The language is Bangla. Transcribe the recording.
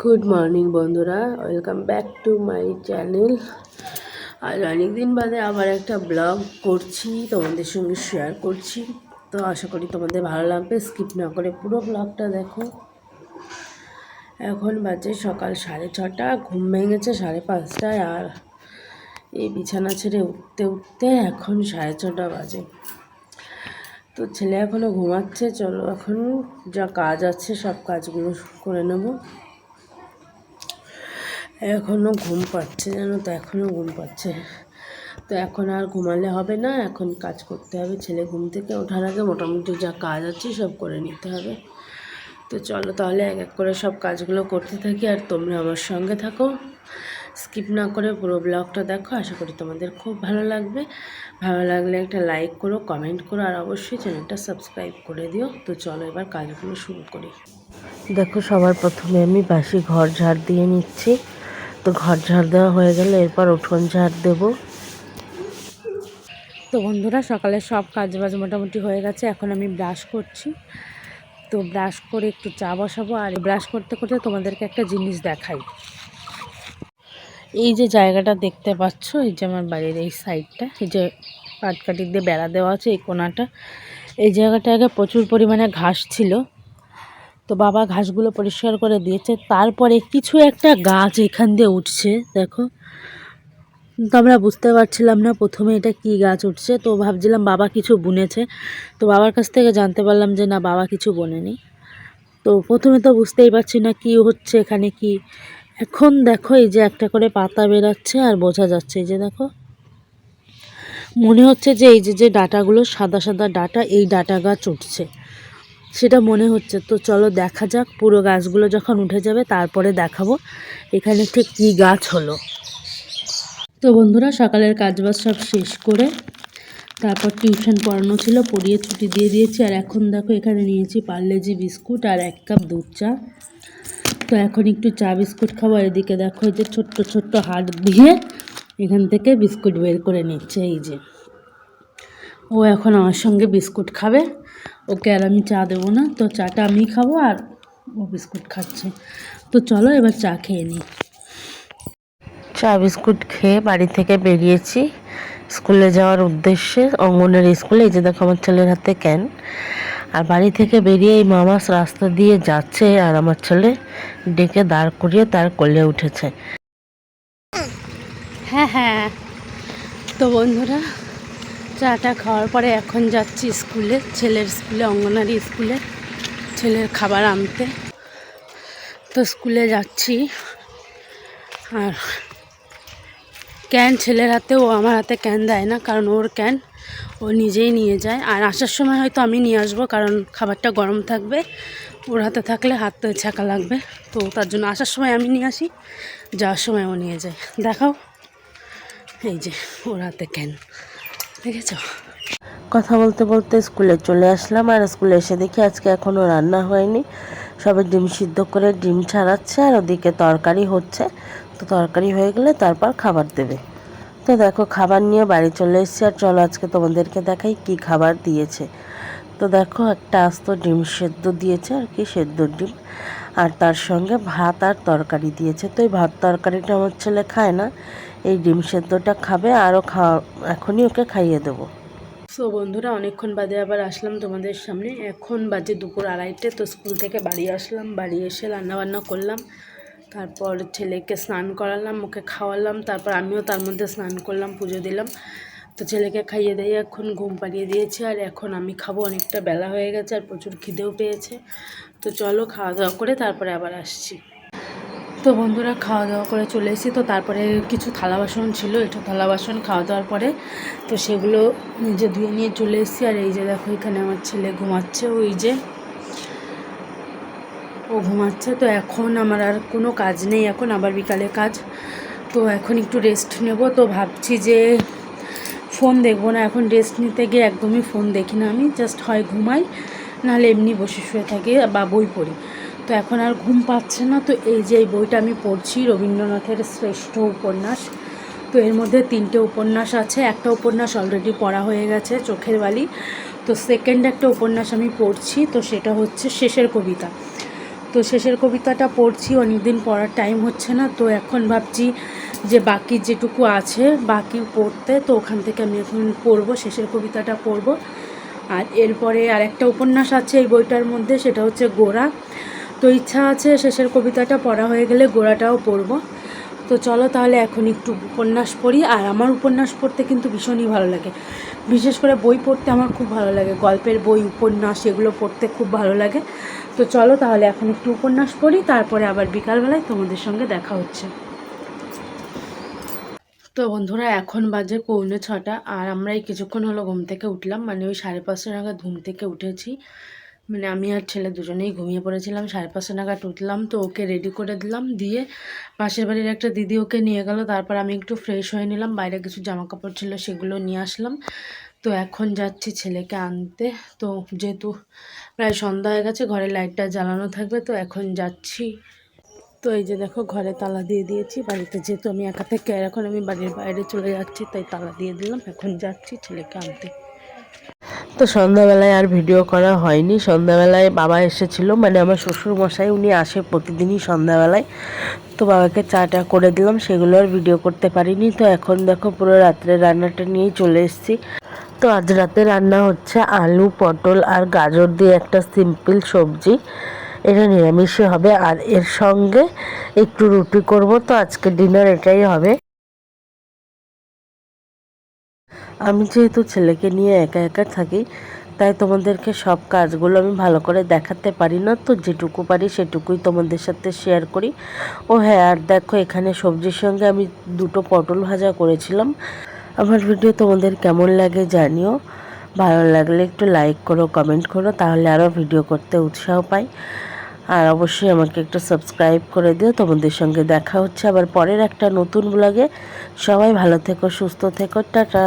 গুড মর্নিং বন্ধুরা, welcome back to my channel. আজ অনেক দিন বাদে আবার একটা ব্লগ করছি, তোমাদের সঙ্গে শেয়ার করছি। তো আশা করি তোমাদের ভালো লাগবে, স্কিপ না করে পুরো ব্লগটা দেখো। এখন বাজে সকাল 6:30, ঘুম ভেঙেছে 5:30, আর এই বিছানা ছেড়ে উঠতে উঠতে এখন 6:30 বাজে। তো ছেলে এখনও ঘুমাচ্ছে। চলো এখন যা কাজ আছে সব কাজগুলো করে নেবো। এখনও ঘুম পাচ্ছে, জানো তো, এখনও ঘুম পাচ্ছে। তো এখন আর ঘুমালে হবে না, এখন কাজ করতে হবে। ছেলে ঘুম থেকে ওঠার আগে মোটামুটি যা কাজ আছে সব করে নিতে হবে। তো চলো তাহলে এক এক করে সব কাজগুলো করতে থাকি, আর তোমরা আমার সঙ্গে থাকো, স্কিপ না করে পুরো ব্লগটা দেখো। আশা করি তোমাদের খুব ভালো লাগবে। ভালো লাগলে একটা লাইক করো, কমেন্ট করো, আর অবশ্যই চ্যানেলটা সাবস্ক্রাইব করে দিও। তো চলো এবার কাজগুলো শুরু করি। দেখো, সবার প্রথমে আমি বাসি ঘর ঝাড় দিয়ে নিচ্ছি। তো ঘর ঝাড় দেওয়া হয়ে গেলে এরপর উঠোন ঝাড় দেব। তো বন্ধুরা, সকালে সব কাজ বাজ মোটামুটি হয়ে গেছে। এখন আমি ব্রাশ করছি। তো ব্রাশ করে একটু চা বসাবো। আর ব্রাশ করতে করতে তোমাদেরকে একটা জিনিস দেখাই। এই যে জায়গাটা দেখতে পাচ্ছ, এই যে আমার বাড়ির এই সাইডটা, এই যে পাটকাঠি দিয়ে বেড়া দেওয়া আছে, এই কোণাটা, এই জায়গাটা আগে প্রচুর পরিমাণে ঘাস ছিল। তো বাবা ঘাসগুলো পরিষ্কার করে দিয়েছে। তারপরে কিছু একটা গাছ এখান দিয়ে উঠছে, দেখো। তো আমরা বুঝতে পারছিলাম না প্রথমে এটা কি গাছ উঠছে। তো ভাবছিলাম বাবা কিছু বুনেছে। তো বাবার কাছ থেকে জানতে পারলাম যে না, বাবা কিছু বোনেনি। তো প্রথমে তো বুঝতেই পারছি না কি হচ্ছে এখানে কি। এখন দেখো, এই যে একটা করে পাতা বেরাচ্ছে আর বোঝা যাচ্ছে, এই যে দেখো, মনে হচ্ছে যে এই যে ডাঁটাগুলো সাদা সাদা ডাঁটা, এই ডাঁটা গাছ উঠছে, সেটা মনে হচ্ছে। তো চলো দেখা যাক, পুরো গাছগুলো যখন উঠে যাবে তারপরে দেখাবো এখানে ঠিক কী গাছ হলো। তো বন্ধুরা, সকালের কাজবাজ সব শেষ করে তারপর টিউশন পড়ানো ছিল, পড়িয়ে ছুটি দিয়ে দিয়েছি। আর এখন দেখো, এখানে নিয়েছি পার্লেজি বিস্কুট আর 1 কাপ দুধ চা। তো এখন একটু চা বিস্কুট খাবো। এদিকে দেখো, এই যে ছোট্ট ছোট্ট হাত দিয়ে এখান থেকে বিস্কুট বের করে নিচ্ছে। এই যে ও এখন আমার সঙ্গে বিস্কুট খাবে, ওকে আর আমি চা দেবো না। তো চাটা আমি খাবো আর ও বিস্কুট খাচ্ছে। তো চলো এবার চা খেয়ে নিই। চা বিস্কুট খেয়ে বাড়ি থেকে বেরিয়েছি স্কুলে যাওয়ার উদ্দেশ্যে, অঙ্গনের স্কুলে। এই যে দেখো আমার ছেলের হাতে ক্যান। আর বাড়ি থেকে বেরিয়ে এই মামাস রাস্তা দিয়ে যাচ্ছে, আর আমার ছেলে ডেকে দাঁড় করিয়ে তার কোলে উঠেছে। হ্যাঁ হ্যাঁ। তো বন্ধুরা, চাটা খাওয়ার পরে এখন যাচ্ছি স্কুলে, ছেলের স্কুলে, অঙ্গনারী স্কুলে, ছেলের খাবার আনতে। তো স্কুলে যাচ্ছি, আর ক্যান ছেলের হাতে, ও আমার হাতে ক্যান দেয় না, কারণ ওর ক্যান ও নিজেই নিয়ে যায়। আর আসার সময় হয়তো আমি নিয়ে আসবো, কারণ খাবারটা গরম থাকবে, ওর হাতে থাকলে হাত ছ্যাঁকা লাগবে। তো তার জন্য আসার সময় আমি নিয়ে আসি, যাওয়ার সময় ও নিয়ে যায়। দেখাও, এই যে ওর হাতে ক্যান, দেখেছ। কথা বলতে বলতে স্কুলে চলে আসলাম। আর স্কুলে এসে দেখি আজকে এখনও রান্না হয়নি, সবে ডিম সিদ্ধ করে ডিম ছাড়াচ্ছে, আর ওদিকে তরকারি হচ্ছে। তো তরকারি হয়ে গেলে তারপর খাবার দেবে। তো দেখো, খাবার নিয়ে বাড়ি চলে এসেছি। আর চলো আজকে তোমাদেরকে দেখাই কি খাবার দিয়েছে। তো দেখো, একটা আস্ত ডিম সেদ্ধ দিয়েছে, আর কি সেদ্ধ ডিম, আর তার সঙ্গে ভাত আর তরকারি দিয়েছে। তো এই ভাত তরকারিটা আমার ছেলে খায় না, এই ডিম সেদ্ধটা খাবে। আরও এখনই ওকে খাইয়ে দেবো। সো বন্ধুরা, অনেকক্ষণ বাদে আবার আসলাম তোমাদের সামনে। এখন বাজে দুপুর 2:30। তো স্কুল থেকে বাড়ি আসলাম, বাড়ি এসে রান্নাবান্না করলাম, তারপর ছেলেকে স্নান করালাম, ওকে খাওয়ালাম, তারপর আমিও তার মধ্যে স্নান করলাম, পুজো দিলাম। তো ছেলেকে খাইয়ে দিয়ে এখন ঘুম পাড়িয়ে দিয়েছি, আর এখন আমি খাবো। অনেকটা বেলা হয়ে গেছে আর প্রচুর খিদেও পেয়েছে। তো চলো খাওয়া দাওয়া করে তারপরে আবার আসছি। তো বন্ধুরা, খাওয়া দাওয়া করে চলে এসেছি। তো তারপরে কিছু থালা বাসন ছিল, এটা থালা বাসন খাওয়া দাওয়ার পরে, তো সেগুলো নিজে ধুয়ে নিয়ে চলে এসেছি। আর এই যে দেখো, এখানে আমার ছেলে ঘুমাচ্ছে, ওই যে ও ঘুমাচ্ছে। তো এখন আমার আর কোনো কাজ নেই, এখন আবার বিকালে কাজ। তো এখন একটু রেস্ট নেব। তো ভাবছি যে ফোন দেখবো না, এখন রেস্ট নিতে গিয়ে একদমই ফোন দেখি না আমি, জাস্ট হয় ঘুমাই, নাহলে এমনি বসে শুয়ে থাকি বা বই পড়ি। তো এখন আর ঘুম পাচ্ছে না। তো এই যে এই বইটা আমি পড়ছি, রবীন্দ্রনাথের শ্রেষ্ঠ উপন্যাস। তো এর মধ্যে 3টে উপন্যাস আছে। একটা উপন্যাস অলরেডি পড়া হয়ে গেছে, চোখের বালি। তো সেকেন্ড একটা উপন্যাস আমি পড়ছি, তো সেটা হচ্ছে শেষের কবিতা। তো শেষের কবিতাটা পড়ছি, অনেক দিন পড়ার টাইম হচ্ছে না, তো এখন ভাবছি যে বাকি যেটুকু আছে বাকি পড়তে, তো ওখান থেকে আমি এখন পড়বো, শেষের কবিতাটা পড়বো। আর এরপরে আরেকটা উপন্যাস আছে এই বইটার মধ্যে, সেটা হচ্ছে গোরা। তো ইচ্ছা আছে শেষের কবিতাটা পড়া হয়ে গেলে গোরাটাও পড়বো। তো চলো তাহলে এখন একটু উপন্যাস পড়ি। আর আমার উপন্যাস পড়তে কিন্তু ভীষণই ভালো লাগে, বিশেষ করে বই পড়তে আমার খুব ভালো লাগে, গল্পের বই, উপন্যাস এগুলো পড়তে খুব ভালো লাগে। তো চলো তাহলে এখন একটু উপন্যাস পড়ি, তারপরে আবার বিকালবেলায় তোমাদের সঙ্গে দেখা হচ্ছে। তো বন্ধুরা এখন বাজে 6:45, আর আমরা এই কিছুক্ষণ হলো ঘুম থেকে উঠলাম, মানে ওই 5:30 নাগাদ ঘুম থেকে উঠেছি। মানে আমি আর ছেলে দুজনেই ঘুমিয়ে পড়েছিলাম, 5:30 নাগাদ উঠলাম। তো ওকে রেডি করে দিলাম, দিয়ে পাশের বাড়ির একটা দিদি ওকে নিয়ে গেল। তারপর আমি একটু ফ্রেশ হয়ে নিলাম, বাইরে কিছু জামা কাপড় ছিল সেগুলো নিয়ে আসলাম। তো এখন যাচ্ছি ছেলেকে আনতে। তো যেহেতু প্রায় সন্ধ্যা হয়ে গেছে, ঘরে লাইটটা জ্বালানো থাকবে, তো এখন যাচ্ছি। তো এই যে দেখো ঘরে তালা দিয়ে দিয়েছি, বাড়িতে যেহেতু আমি একা থেকে, আর এখন আমি বাড়ির বাইরে চলে যাচ্ছি, তাই তালা দিয়ে দিলাম। এখন যাচ্ছি ছেলেকে আনতে। তো সন্ধ্যাবেলায় আর ভিডিও করা হয়নি। সন্ধ্যাবেলায় বাবা এসেছিল, মানে আমার শ্বশুর মশাই, উনি আসে প্রতিদিনই সন্ধ্যাবেলায়। তো বাবাকে চাটা করে দিলাম, সেগুলো আর ভিডিও করতে পারিনি। তো এখন দেখো পুরো রাত্রে রান্নাটা নিয়েই চলে এসেছি। তো আজ রাতে রান্না হচ্ছে আলু, পটল আর গাজর দিয়ে একটা সিম্পল সবজি, এটা নিরামিষে হবে। আর এর সঙ্গে একটু রুটি করব। তো আজকে ডিনার এটাই হবে। আমি যেহেতু ছেলেকে নিয়ে একা একা থাকি, তাই তোমাদেরকে সব কাজগুলো আমি ভালো করে দেখাতে পারি না। তো যেটুকু পারি সেটুকুই তোমাদের সাথে শেয়ার করি। ও হ্যাঁ, আর দেখো এখানে সবজির সঙ্গে আমি 2টো পটল ভাজা করেছিলাম। আমার ভিডিও তোমাদের কেমন লাগে জানিও, ভালো লাগলে একটু লাইক করো, কমেন্ট করো, তাহলে আরও ভিডিও করতে উৎসাহ পাই। আর অবশ্যই আমাকে একটু সাবস্ক্রাইব করে দিও। তোমাদের সঙ্গে দেখা হচ্ছে আবার পরের একটা নতুন ব্লগে। সবাই ভালো থেকো, সুস্থ থেকো, টাটা।